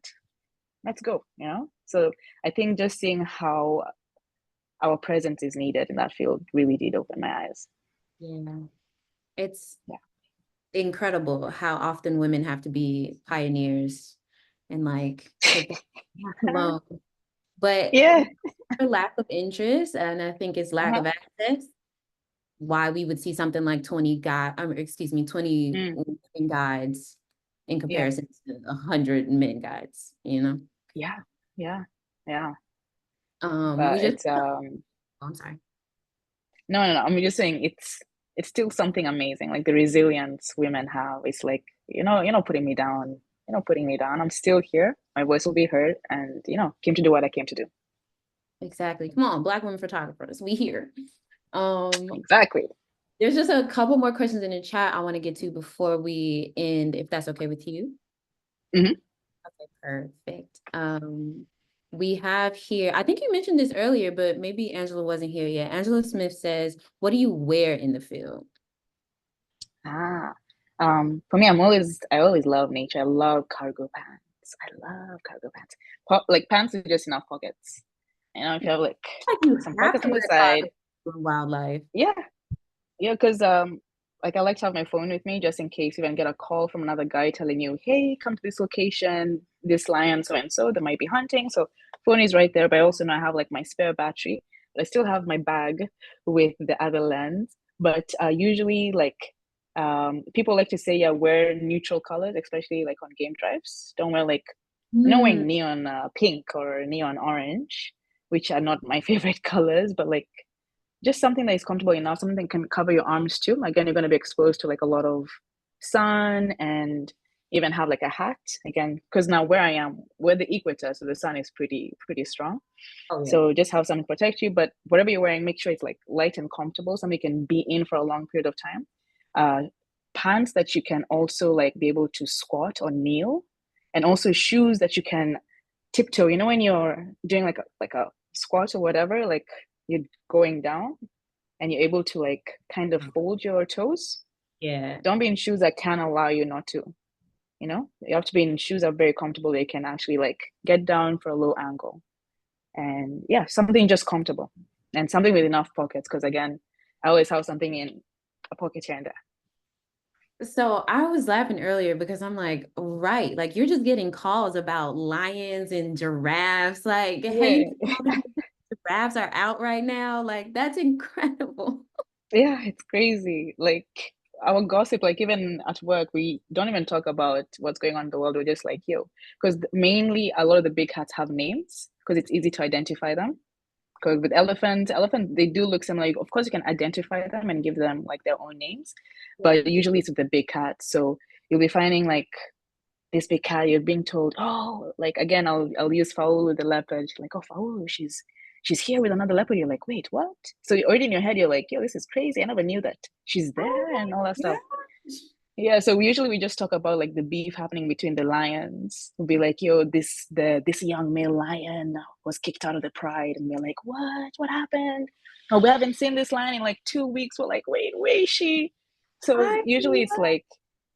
let's go, you know? So I think just seeing how our presence is needed in that field really did open my eyes. Yeah. It's Yeah. incredible how often women have to be pioneers and like take that alone. But Yeah. for lack of interest, and I think it's lack Uh-huh. of access, why we would see something like 20 Mm. women guides in Yeah. comparison to 100 men guides, you know? Yeah. Yeah. Yeah. We But just, it's oh, I'm sorry. no. I'm just saying it's still something amazing. Like the resilience women have. It's like, you're not putting me down. You're not putting me down. I'm still here. My voice will be heard, and came to do what I came to do. Exactly. Come on, Black women photographers, we here. Um, Exactly. there's just a couple more questions in the chat I want to get to before we end, if that's okay with you. Hmm. Okay, perfect. We have here, I think you mentioned this earlier, but maybe Angela wasn't here yet. Angela Smith says, what do you wear in the field? Ah, for me, I always love nature. I love cargo pants. I love cargo pants. Like pants with just enough pockets. If you have like Like you some have pockets to on the wear cargo side, for wildlife. yeah, yeah, because like I like to have my phone with me just in case you even get a call from another guy telling you, "Hey, come to this location, this lion so and so, they might be hunting." So phone is right there, but I also know I have like my spare battery. But I still have my bag with the other lens. But usually, like people like to say, yeah, wear neutral colors, especially like on game drives. Don't wear like not Hmm. wearing neon pink or neon orange, which are not my favorite colors, but like just something that is comfortable enough, something that can cover your arms too. Again, you're going to be exposed to like a lot of sun, and even have like a hat again, because now where I am, we're the equator, so the sun is pretty strong. Oh yeah. So just have something to protect you, but whatever you're wearing, make sure it's like light and comfortable, something you can be in for a long period of time. Pants that you can also like be able to squat or kneel, and also shoes that you can tiptoe. When you're doing like a squat or whatever, like you're going down and you're able to like kind of fold your toes. Yeah. Don't be in shoes that can allow you not to. You have to be in shoes that are very comfortable. They can actually like get down for a low angle, and yeah, something just comfortable and something with enough pockets. Because again, I always have something in a pocket here and there. So I was laughing earlier because I'm like, right, like you're just getting calls about lions and giraffes. Like, hey, Yeah. giraffes are out right now. Like, that's incredible. Yeah, it's crazy. Like our gossip, like even at work, we don't even talk about what's going on in the world. We're just like, yo, because mainly a lot of the big cats have names because it's easy to identify them. Because with elephant, they do look similar. Of course, you can identify them and give them like their own names, but usually it's with the big cats. So you'll be finding like this big cat, you're being told, oh, like again, I'll use Faul with the leopard. Like, oh, Faul, she's here with another leopard. You're like, wait, what? So you're already in your head, you're like, yo, this is crazy. I never knew that she's Oh there and all that my stuff. gosh. Yeah, so we just talk about like the beef happening between the lions. We'll be like, yo, this young male lion was kicked out of the pride, and we're like, what? What happened? Oh, we haven't seen this lion in like 2 weeks. We're like, wait, where is she? So I usually it's like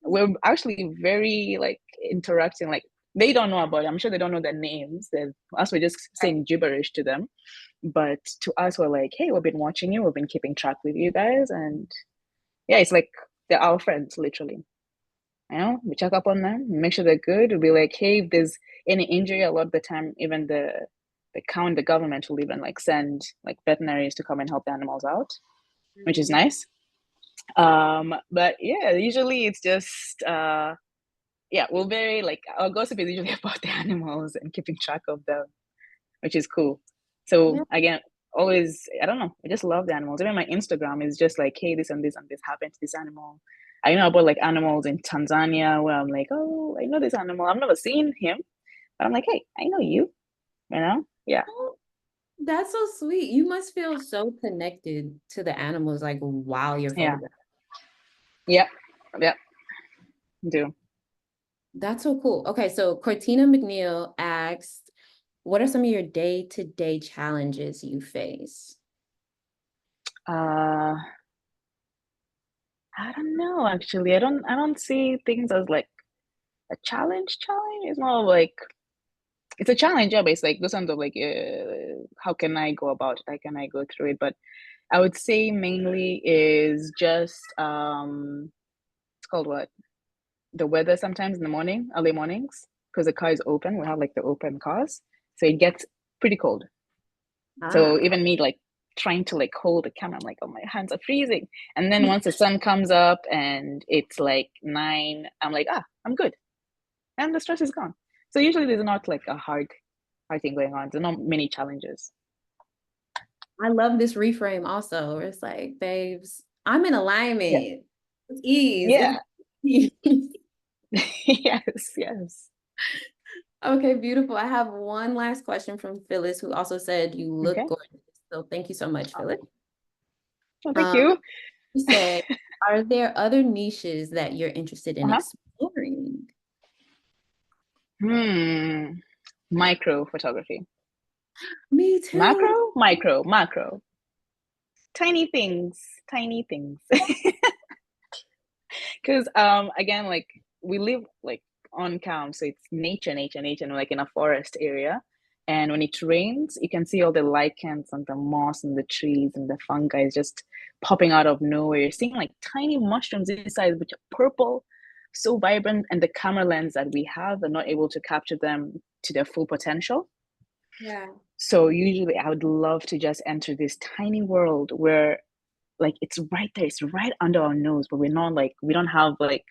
we're actually very like interacting. Like they don't know about it. I'm sure they don't know their names. Us, we're just saying gibberish to them. But to us, we're like, hey, we've been watching you. We've been keeping track with you guys, and yeah, it's like they're our friends, literally. We check up on them, make sure they're good. We'll be like, hey, if there's any injury, a lot of the time, even the county, the government will even like send like veterinaries to come and help the animals out, which is Mm. nice. But yeah, usually it's just yeah, we'll very like our gossip is usually about the animals and keeping track of them, which is cool. So Yeah. again, always, I don't know, I just love the animals. Even my Instagram is just like, hey, this and this and this happened to this animal. I know about like animals in Tanzania where I'm like, oh, I know this animal. I've never seen him, but I'm like, hey, I know you, you know? Yeah. Oh, that's so sweet. You must feel so connected to the animals, like while you're Yeah. photographing. Yeah. Yeah. Do. That's so cool. Okay, so Cortina McNeil asked, what are some of your day-to-day challenges you face? Uh I don't know actually. I don't see things as like a challenge. It's more of like it's a challenge, yeah, but it's like those kinds of like how can I go about it? How can I go through it? But I would say mainly is just it's called what? The weather sometimes in the morning, early mornings, because the car is open. We have like the open cars. So it gets pretty cold. So Ah, even me like trying to like hold the camera, I'm like, oh my hands are freezing. And then once the sun comes up and it's like 9, I'm like, I'm good. And the stress is gone. So usually there's not like a hard thing going on. There's not many challenges. I love this reframe also, where it's like, babes, I'm in Yeah. alignment. It's ease. Yeah. It's ease. Yes, yes. Okay, beautiful. I have one last question from Phyllis, who also said you look Okay. gorgeous. So thank you so much, Oh, Phyllis. well, thank Um, you. you said, are there other niches that you're interested in Uh-huh. exploring? Hmm. Micro photography. Me too. Macro, micro, macro. Tiny things, tiny things. Because again, like we live like on camp, so it's nature, and we're like in a forest area. And when it rains, you can see all the lichens and the moss and the trees and the fungi just popping out of nowhere. You're seeing like tiny mushrooms inside, which are purple, so vibrant, and the camera lens that we have are not able to capture them to their full potential. Yeah. So usually I would love to just enter this tiny world where like it's right there, it's right under our nose, but we're not like we don't have like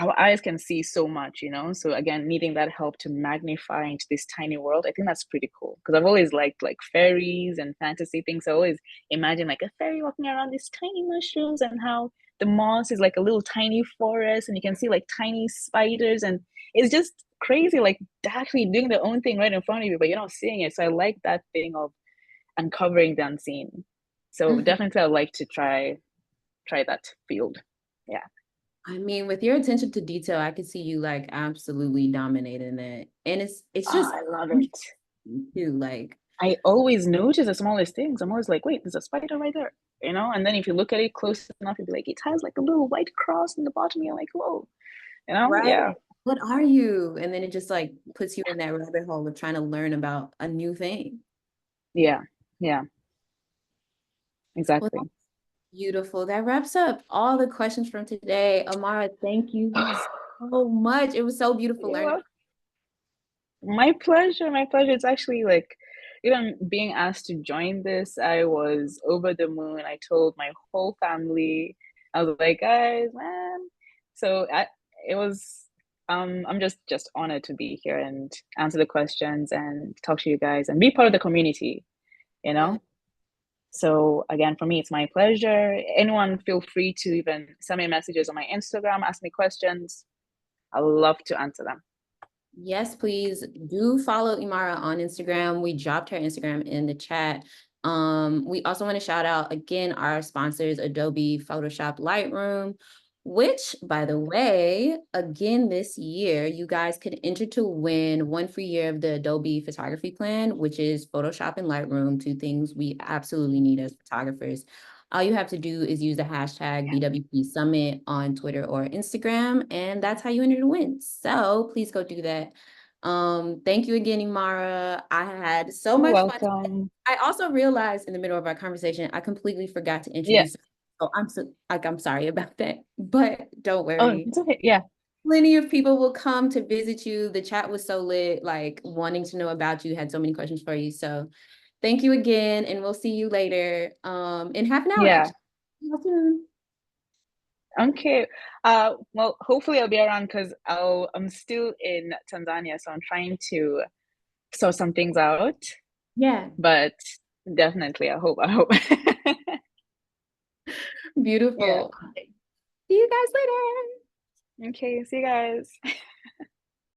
our eyes can see so much, so again, needing that help to magnify into this tiny world, I think that's pretty cool because I've always liked like fairies and fantasy things. So I always imagine like a fairy walking around these tiny mushrooms and how the moss is like a little tiny forest and you can see like tiny spiders, and it's just crazy like actually doing their own thing right in front of you but you're not seeing it. So I like that thing of uncovering the unseen. So Mhm. definitely I'd like to try that field. Yeah. I mean, with your attention to detail, I could see you like absolutely dominating that. And it's Oh, just I love it. too, like, I always notice the smallest things. I'm always like, wait, there's a spider right there, And then if you look at it close enough, you'll be like, it has like a little white cross in the bottom. You're like, whoa, right? Yeah, What are you? And then it just like puts you in that rabbit hole of trying to learn about a new thing. yeah, yeah, Well, exactly. that's beautiful. That wraps up all the questions from today. Amara, thank you so much. It was so beautiful You're learning. welcome. My pleasure, my pleasure. It's actually like even being asked to join this, I was over the moon. I told my whole family. I was like, guys, man. So it was I'm just honored to be here and answer the questions and talk to you guys and be part of the community, you Yeah. know? So again, for me, it's my pleasure. Anyone feel free to even send me messages on my Instagram, ask me questions. I love to answer them. Yes, please do follow Imara on Instagram. We dropped her Instagram in the chat. We also want to shout out again our sponsors, Adobe, Photoshop, Lightroom, which, by the way, again this year, you guys could enter to win one free year of the Adobe photography plan, which is Photoshop and Lightroom, two things we absolutely need as photographers. All you have to do is use the hashtag Yeah. BWP Summit on Twitter or Instagram, and that's how you enter to win. So please go do that. Thank you again, Imara. I had so You're much fun today. welcome. I also realized in the middle of our conversation, I completely forgot to Yeah. introduce. So I'm sorry about that, but don't Oh, worry. it's okay. Yeah. plenty of people will come to visit you. The chat was so lit, like wanting to know about you, had so many questions for you. So thank you again, and we'll see you later in half an hour, Yeah. actually. See you soon. Okay. Well, hopefully I'll be around because I'm still in Tanzania, so I'm trying to sort some things out. Yeah, But definitely, I hope. Yeah. beautiful. See you guys later. Okay, see you guys.